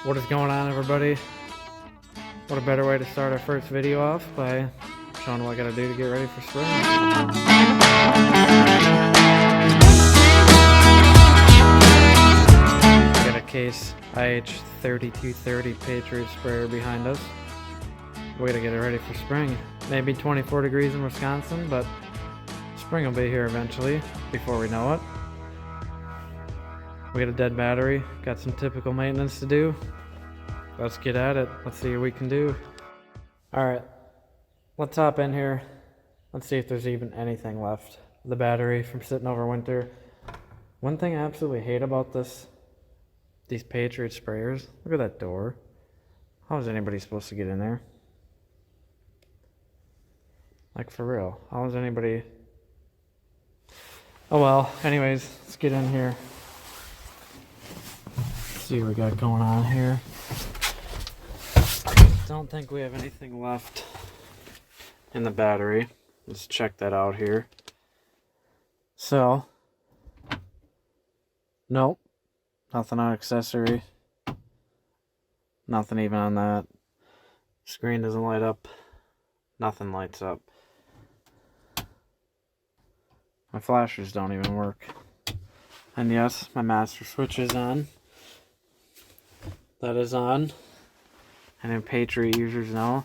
What is going on, everybody? What a better way to start our first video off by showing what I gotta do to get ready for spring. We got a Case IH3230 Patriot sprayer behind us. We gotta get it ready for spring. Maybe 24 degrees in Wisconsin, but spring will be here eventually, before we know it. We got a dead battery, got some typical maintenance to do. Let's get at it. Let's see what we can do. Alright, let's hop in here. Let's see if there's even anything left. The battery from sitting over winter. One thing I absolutely hate about these Patriot sprayers, look at that door. How is anybody supposed to get in there? Like, for real, how is anybody... Oh well, anyways, let's get in here. See what we got going on here. Don't think we have anything left in the battery. Let's check that out here. So, nope, nothing on accessory. Nothing even on that. Screen doesn't light up. Nothing lights up. My flashers don't even work. And yes, my master switch is on. That is on. And then Patriot users know.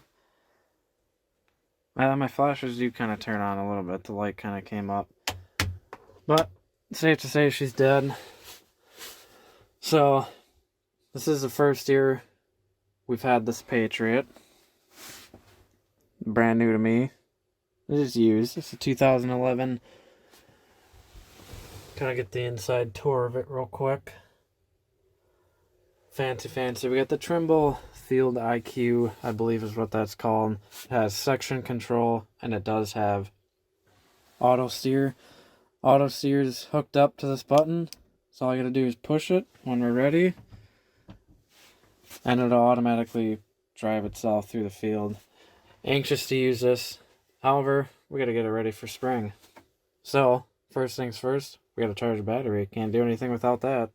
My flashers do kind of turn on a little bit. The light kind of came up. But safe to say she's dead. So this is the first year we've had this Patriot. Brand new to me. It is used. It's a 2011. Kind of get the inside tour of it real quick. Fancy. We got the Trimble Field IQ, I believe is what that's called. It has section control, and it does have auto steer. Auto steer is hooked up to this button, so all I gotta do is push it when we're ready, and it'll automatically drive itself through the field. Anxious to use this. However, we gotta get it ready for spring. So, first things first, we gotta charge the battery. Can't do anything without that.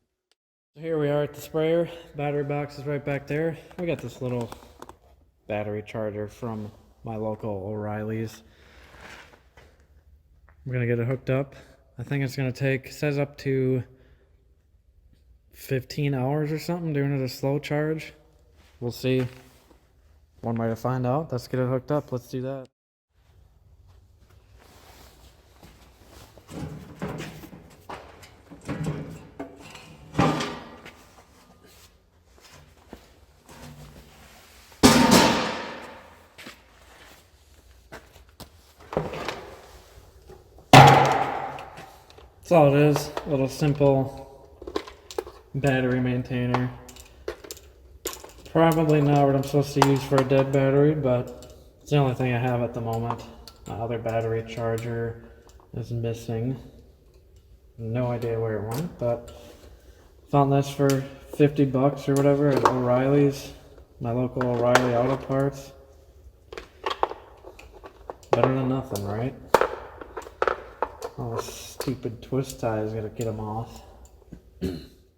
Here we are at the sprayer. Battery box is right back there. We got this little battery charger from my local O'Reilly's. We're gonna get it hooked up. I think it's gonna take, says up to 15 hours or something, doing it a slow charge. We'll see. One way to find out. Let's get it hooked up. Let's do that. That's all it is. A little simple battery maintainer. Probably not what I'm supposed to use for a dead battery, but it's the only thing I have at the moment. My other battery charger is missing. No idea where it went, but found this for 50 bucks or whatever at O'Reilly's, my local O'Reilly Auto Parts. Better than nothing, right? All the stupid twist ties, gotta get them off.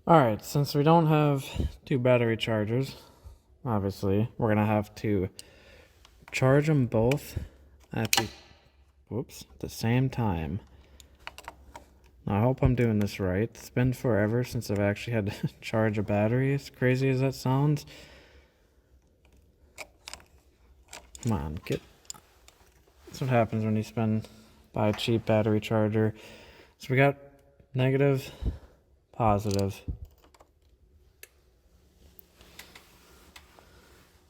Alright, since we don't have two battery chargers, obviously, we're gonna have to charge them both at the same time. Now, I hope I'm doing this right. It's been forever since I've actually had to charge a battery, as crazy as that sounds. Come on, that's what happens when you buy a cheap battery charger. So we got negative, positive.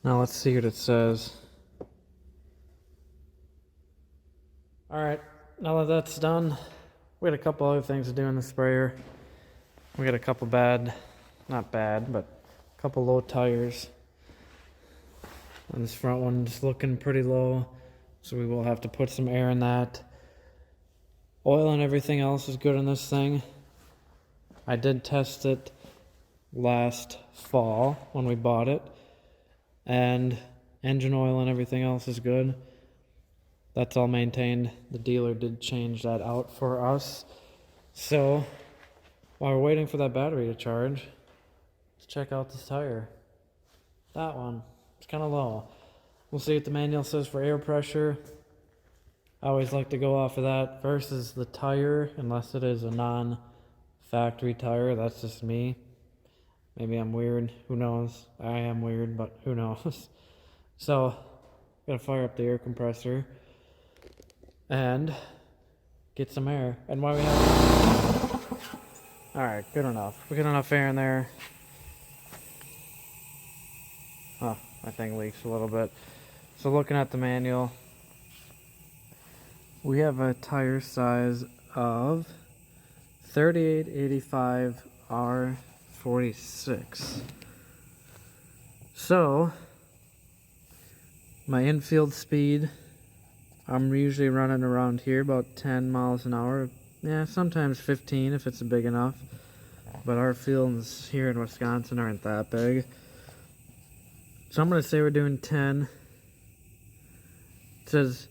Now let's see what it says. Alright, now that that's done, we got a couple other things to do in the sprayer. We got a couple not bad, but a couple low tires. And this front one's looking pretty low, so we will have to put some air in that. Oil and everything else is good on this thing. I did test it last fall when we bought it, and engine oil and everything else is good. That's all maintained. The dealer did change that out for us. So while we're waiting for that battery to charge, let's check out this tire. That one. It's kind of low. We'll see what the manual says for air pressure. I always like to go off of that versus the tire, unless it is a non-factory tire. That's just me. Maybe I'm weird. Who knows? I am weird, but who knows? So, gotta fire up the air compressor and get some air. And while we have... Alright, good enough. We get enough air in there. Oh, my thing leaks a little bit. So looking at the manual, we have a tire size of 3885 R46. So, my infield speed, I'm usually running around here about 10 miles an hour. Yeah, sometimes 15 if it's big enough. But our fields here in Wisconsin aren't that big. So I'm going to say we're doing 10. It says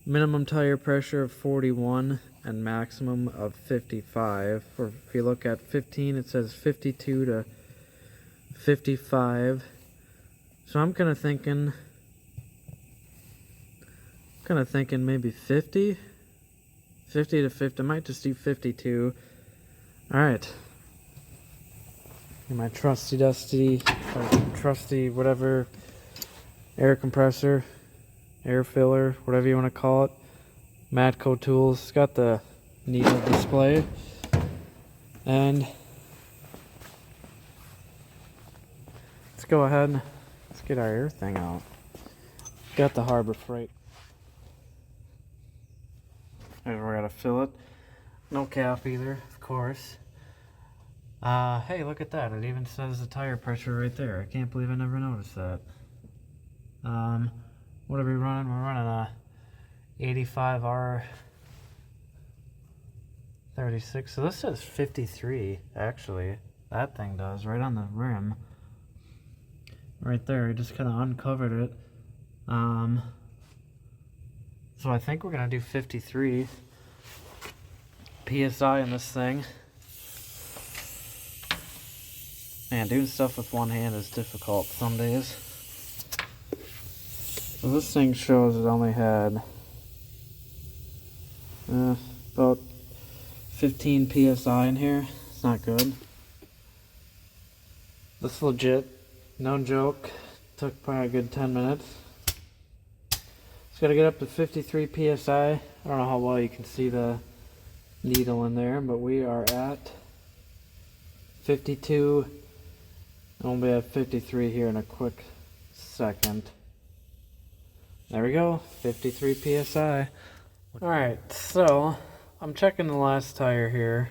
minimum tire pressure of 41 and maximum of 55. Or if you look at 15, it says 52 to 55. So I'm kind of thinking maybe 50. 50 to 50. I might just do 52. Alright. My trusty whatever air compressor, air filler, whatever you want to call it. Matco tools. It's got the needle display. And let's go ahead. Let's get our air thing out. Got the Harbor Freight. And we're gonna fill it. No cap either, of course. Hey, look at that. It even says the tire pressure right there. I can't believe I never noticed that. What are we running? We're running a 85R36. So this says 53, actually. That thing does, right on the rim. Right there, I just kind of uncovered it. So I think we're gonna do 53 PSI in this thing. Man, doing stuff with one hand is difficult some days. So this thing shows it only had about 15 PSI in here. It's not good. This is legit, no joke. Took probably a good 10 minutes. Just gotta get up to 53 PSI. I don't know how well you can see the needle in there, but we are at 52. We'll be at 53 here in a quick second. There we go, 53 PSI. Alright, so I'm checking the last tire here.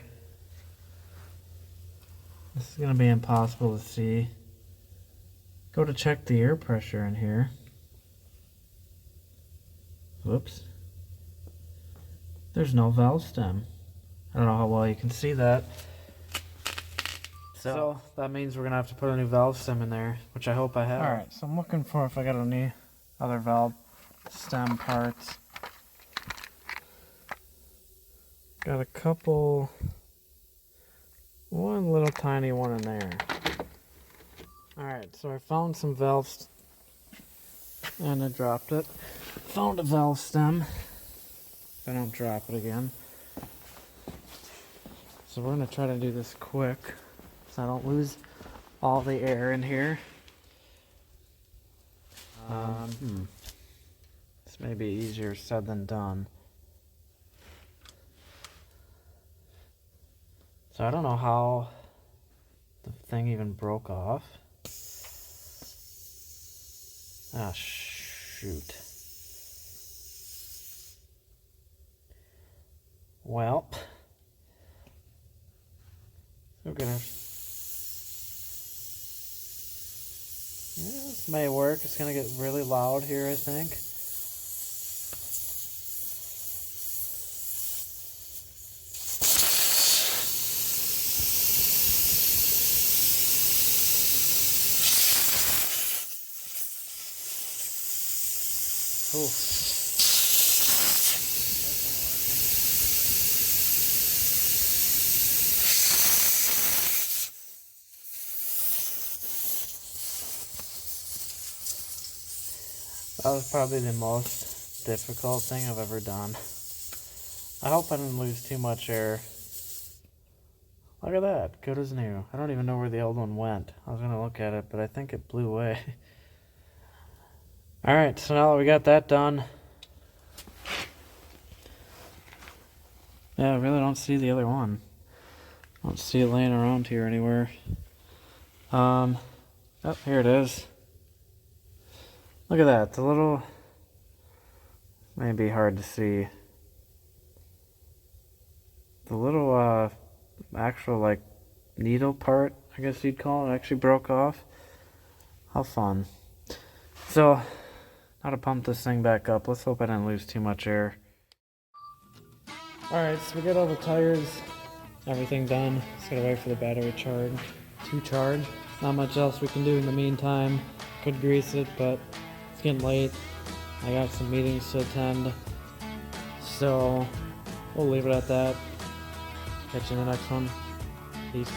This is gonna be impossible to see. Go to check the air pressure in here. Whoops. There's no valve stem. I don't know how well you can see that. So that means we're gonna have to put a new valve stem in there, which I hope I have. Alright, so I'm looking for if I got any other valve stem parts. Got a couple, one little tiny one in there. Alright, so I found some valves and I dropped it. Found a valve stem. I don't drop it again. So we're gonna try to do this quick so I don't lose all the air in here. This may be easier said than done. So I don't know how the thing even broke off. Ah, shoot. Well, we're gonna. Yeah, this may work. It's gonna get really loud here, I think. Ooh. That was probably the most difficult thing I've ever done. I hope I didn't lose too much air. Look at that, good as new. I don't even know where the old one went. I was gonna look at it, but I think it blew away. Alright, so now that we got that done, yeah, I really don't see the other one. I don't see it laying around here anywhere. Oh, here it is. Look at that, the little, maybe hard to see. The little, actual, like, needle part, I guess you'd call it, actually broke off. How fun. So, now to pump this thing back up. Let's hope I didn't lose too much air. Alright, so we got all the tires, everything done. Just gotta wait for the battery to charge. Not much else we can do in the meantime. Could grease it, but it's getting late. I got some meetings to attend. So, we'll leave it at that. Catch you in the next one. Peace.